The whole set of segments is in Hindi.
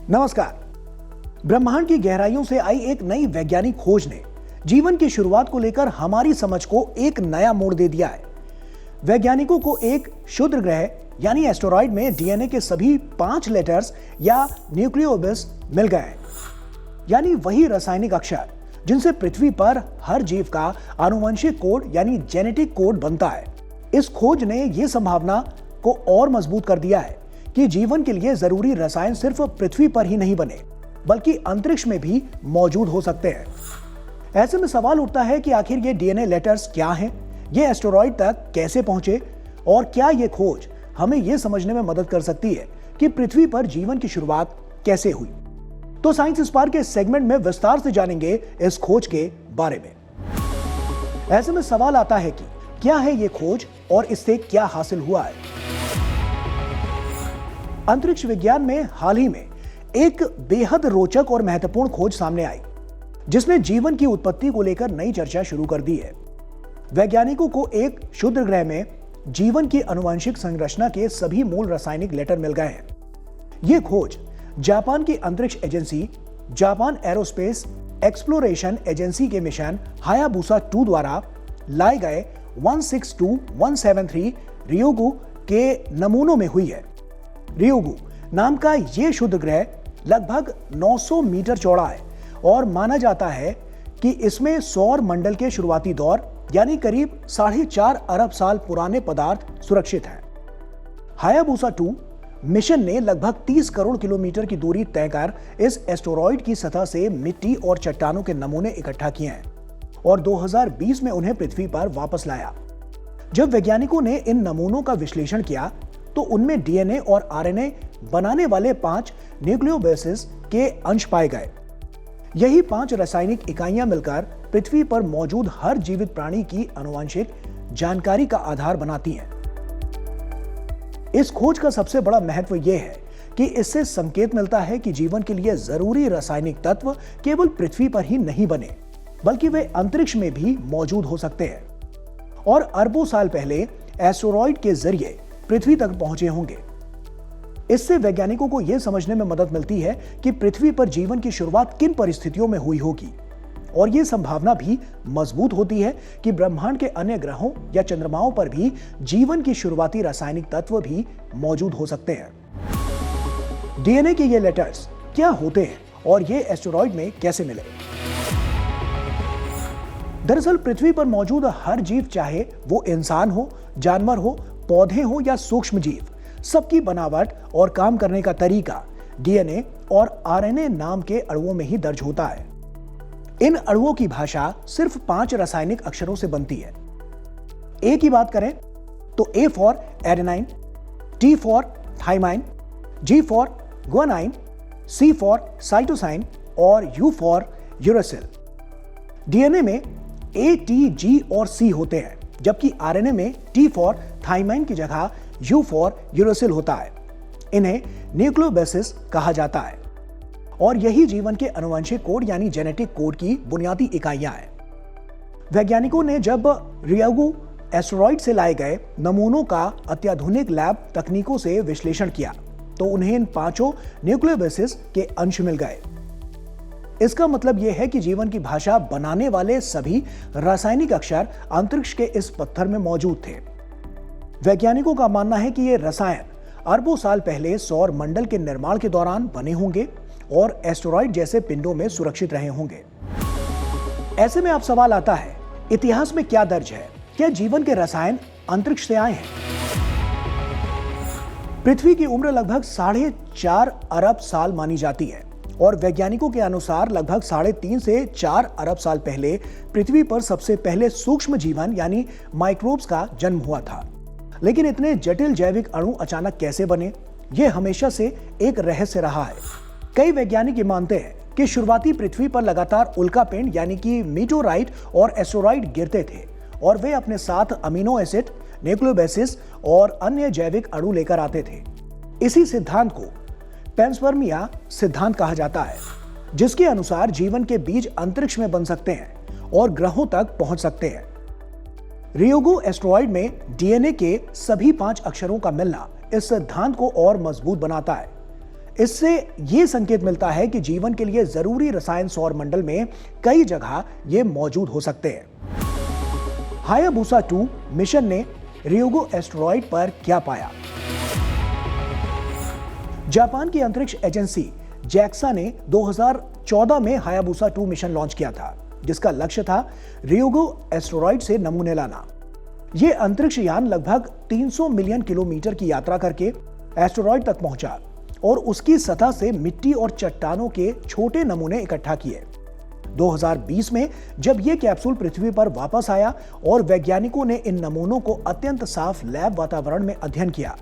नमस्कार। ब्रह्मांड की गहराइयों से आई एक नई वैज्ञानिक खोज ने जीवन की शुरुआत को लेकर हमारी समझ को एक नया मोड़ दे दिया है। वैज्ञानिकों को एक क्षुद्र ग्रह यानी एस्टेरॉइड में डीएनए के सभी 5 लेटर्स या न्यूक्लियोबेस मिल गए हैं, यानी वही रासायनिक अक्षर जिनसे पृथ्वी पर हर जीव का आनुवंशिक कोड यानी जेनेटिक कोड बनता है। इस खोज ने यह संभावना को और मजबूत कर दिया है कि जीवन के लिए जरूरी रसायन सिर्फ पृथ्वी पर ही नहीं बने बल्कि अंतरिक्ष में भी मौजूद हो सकते हैं। ऐसे में सवाल उठता है कि आखिर ये डीएनए लेटर्स क्या हैं, ये एस्टेरॉइड तक कैसे पहुंचे और क्या ये खोज हमें यह समझने में मदद कर सकती है कि पृथ्वी पर जीवन की शुरुआत कैसे हुई। तो साइंस स्पार्क के सेगमेंट में विस्तार से जानेंगे इस खोज के बारे में। ऐसे में सवाल आता है कि क्या है ये खोज और इससे क्या हासिल हुआ है। अंतरिक्ष विज्ञान में हाल ही में एक बेहद रोचक और महत्वपूर्ण खोज सामने आई जिसने जीवन की उत्पत्ति को लेकर नई चर्चा शुरू कर दी है। वैज्ञानिकों को एक क्षुद्र ग्रह में जीवन की आनुवंशिक संरचना के सभी मूल रासायनिक लेटर मिल गए हैं। यह खोज जापान की अंतरिक्ष agency Japan aerospace exploration agency के मिशन हायाबुसा 2 द्वारा लाए गए 162173 रियोगु के नमूनों में हुई है। रियोगु नाम का यह क्षुद्र ग्रह लगभग 900 मीटर चौड़ा है और माना जाता है कि इसमें सौर मंडल के शुरुआती दौर यानी करीब 4.5 अरब साल पुराने पदार्थ सुरक्षित हैं। हायाबुसा 2 मिशन ने लगभग 30 करोड़ किलोमीटर की दूरी तय कर इस एस्टेरॉइड की सतह से मिट्टी और चट्टानों के नमूने इकट्ठा किए हैं और 2020 में उन्हें पृथ्वी पर वापस लाया। जब वैज्ञानिकों ने इन नमूनों का विश्लेषण किया तो उनमें डीएनए और आरएनए बनाने वाले 5 न्यूक्लियोबेसिस के अंश पाए गए। यही 5 रासायनिक इकाइयां मिलकर पृथ्वी पर मौजूद हर जीवित प्राणी की आनुवंशिक जानकारी का आधार बनाती हैं। इस खोज का सबसे बड़ा महत्व यह है कि इससे संकेत मिलता है कि जीवन के लिए जरूरी रासायनिक तत्व केवल पृथ्वी पर ही नहीं बने बल्कि वे अंतरिक्ष में भी मौजूद हो सकते हैं और अरबों साल पहले एस्टेरॉइड के जरिए पृथ्वी तक पहुंचे होंगे। इससे वैज्ञानिकों को यह समझने में मदद मिलती है कि पृथ्वी पर जीवन की शुरुआत किन परिस्थितियों में हुई होगी और यह संभावना भी मजबूत होती है कि ब्रह्मांड के अन्य ग्रहों या चंद्रमाओं पर भी जीवन की शुरुआती रासायनिक तत्व भी मौजूद हो सकते हैं। डीएनए के ये लेटर्स क्या होते हैं और ये एस्टेरॉइड में कैसे मिले? दरअसल पृथ्वी पर मौजूद हर जीव, चाहे वो इंसान हो, जानवर हो, पौधे हो या सूक्ष्म जीव, सबकी बनावट और काम करने का तरीका डीएनए और आरएनए नाम के अणुओं में ही दर्ज होता है। इन अणुओं की भाषा सिर्फ 5 रासायनिक अक्षरों से बनती है। ए की बात करें तो A for adenine, T for thymine, G for guanine, C for cytosine और यू फॉर यूरेसिल। डीएनए में ए, टी, जी और सी होते हैं जबकि आरएनए में टी फॉर थाइमाइन की जगह यू फॉर यूरेसिल होता है। इन्हें न्यूक्लियोबेसिस कहा जाता है और यही जीवन के आनुवंशिक कोड यानी जेनेटिक कोड की बुनियादी इकाइयां हैं। वैज्ञानिकों ने जब रियोगु एस्टेरॉइड से लाए गए नमूनों का अत्याधुनिक लैब तकनीकों से विश्लेषण किया तो उन्हें इन 5 न्यूक्लियोबेसिस के अंश मिल गए। इसका मतलब यह है कि जीवन की भाषा बनाने वाले सभी रासायनिक अक्षर अंतरिक्ष के इस पत्थर में मौजूद थे। वैज्ञानिकों का मानना है कि ये रसायन अरबों साल पहले सौर मंडल के निर्माण के दौरान बने होंगे और एस्टेरॉइड जैसे पिंडों में सुरक्षित रहे होंगे। ऐसे में अब सवाल आता है, इतिहास में क्या दर्ज है? क्या जीवन के रसायन अंतरिक्ष से आए हैं? पृथ्वी की उम्र लगभग 4.5 अरब साल मानी जाती है और वैज्ञानिकों के अनुसार लगभग 3.5 से 4 अरब साल पहले पृथ्वी पर सबसे पहले सूक्ष्म जीवन यानी माइक्रोब्स का जन्म हुआ था। लेकिन इतने जटिल जैविक अणु अचानक कैसे बने, यह हमेशा से एक रहस्य रहा है। कई वैज्ञानिक ये मानते हैं कि शुरुआती पृथ्वी पर लगातार उल्कापिंड यानी कि मीटोराइट और एस्टेरॉइड गिरते थे और वे अपने साथ अमीनो एसिड, न्यूक्लियोबेसिस और अन्य जैविक अणु लेकर आते थे। इसी सिद्धांत को पेंसपर्मिया सिद्धांत कहा जाता है, जिसके अनुसार जीवन के बीज अंतरिक्ष में बन सकते हैं और ग्रहों तक पहुंच सकते हैं। रियोगु एस्टेरॉइड में डीएनए के सभी 5 अक्षरों का मिलना इस सिद्धांत को और मजबूत बनाता है। इससे यह संकेत मिलता है कि जीवन के लिए जरूरी रसायन सौर मंडल में कई जगह ये मौजूद हो सकते हैं। हायाबुसा 2 मिशन ने रियोगो एस्टेरॉयड पर क्या पाया? जापान की अंतरिक्ष एजेंसी जैक्सा ने 2014 में हायाबुसा 2 मिशन लॉन्च किया था, जिसका लक्ष्य था रियोगो एस्टेरॉयड से नमूने लाना। यह अंतरिक्ष यान लगभग 300 मिलियन किलोमीटर की यात्रा करके एस्टेरॉयड तक पहुंचा और उसकी सतह से मिट्टी और चट्टानों के छोटे नमूने इकट्ठा किए। 2020 में जब यह कैप्सूल पृथ्वी पर वापस आया और वैज्ञानिकों ने इन नमूनों को अत्यंत साफ लैब वातावरण में अध्ययन किया।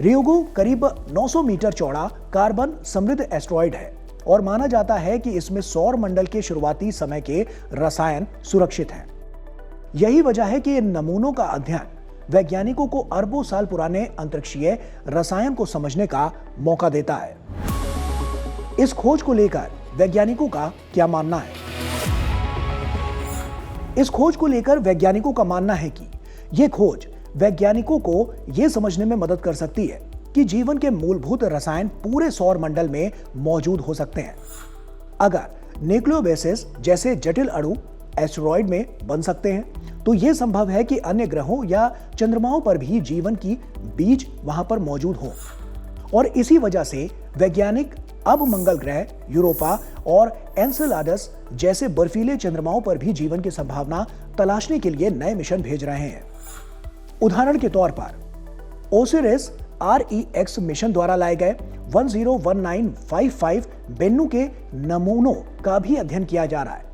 रियोगो करीब 900 मीटर चौड़ा कार्बन समृद्ध एस्टेरॉयड है और माना जाता है कि इसमें सौर मंडल के शुरुआती समय के रसायन सुरक्षित हैं। यही वजह है कि इन नमूनों का अध्ययन वैज्ञानिकों को अरबों साल पुराने अंतरिक्षीय रसायन को समझने का मौका देता है। इस खोज को लेकर वैज्ञानिकों का क्या मानना है? इस खोज को लेकर वैज्ञानिकों का मानना है कि यह खोज वैज्ञानिकों को यह समझने में मदद कर सकती है कि जीवन के मूलभूत रसायन पूरे सौर मंडल में मौजूद हो सकते हैं। अगर न्यूक्लियोबेसिस जैसे जटिल अणु एस्टेरॉयड में बन सकते हैं, तो यह संभव है कि अन्य ग्रहों या चंद्रमाओं पर भी जीवन की बीज वहां पर मौजूद हो। और इसी वजह से वैज्ञानिक अब मंगल ग्रह, यूरोपा और एनसेलाडस जैसे बर्फीले चंद्रमाओं पर भी जीवन की संभावना तलाशने के लिए नए मिशन भेज रहे हैं। उदाहरण के तौर पर ओसिरिस REX मिशन द्वारा लाए गए 101955 बेन्नु के नमूनों का भी अध्ययन किया जा रहा है।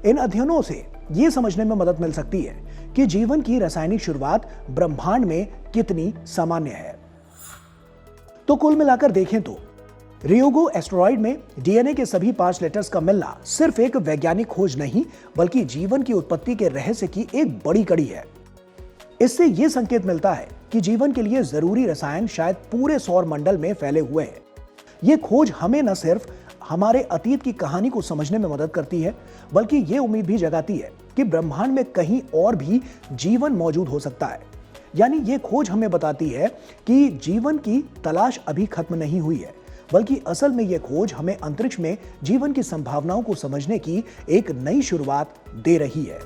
इन अध्ययनों से यह समझने में मदद मिल सकती है कि जीवन की रासायनिक शुरुआत ब्रह्मांड में कितनी सामान्य है। तो कुल मिलाकर देखें तो रियोगो एस्टेरॉयड में DNA के सभी 5 लेटर्स का मिलना सिर्फ एक वैज्ञानिक खोज नहीं, बल्कि जीवन की उत्पत्ति के रहस्य की एक बड़ी कड़ी है। इससे यह संकेत मिलता है कि जीवन के लिए जरूरी रसायन शायद पूरे सौर मंडल में फैले हुए हैं। यह खोज हमें न सिर्फ हमारे अतीत की कहानी को समझने में मदद करती है, बल्कि यह उम्मीद भी जगाती है कि ब्रह्मांड में कहीं और भी जीवन मौजूद हो सकता है। यानी यह खोज हमें बताती है कि जीवन की तलाश अभी खत्म नहीं हुई है, बल्कि असल में यह खोज हमें अंतरिक्ष में जीवन की संभावनाओं को समझने की एक नई शुरुआत दे रही है।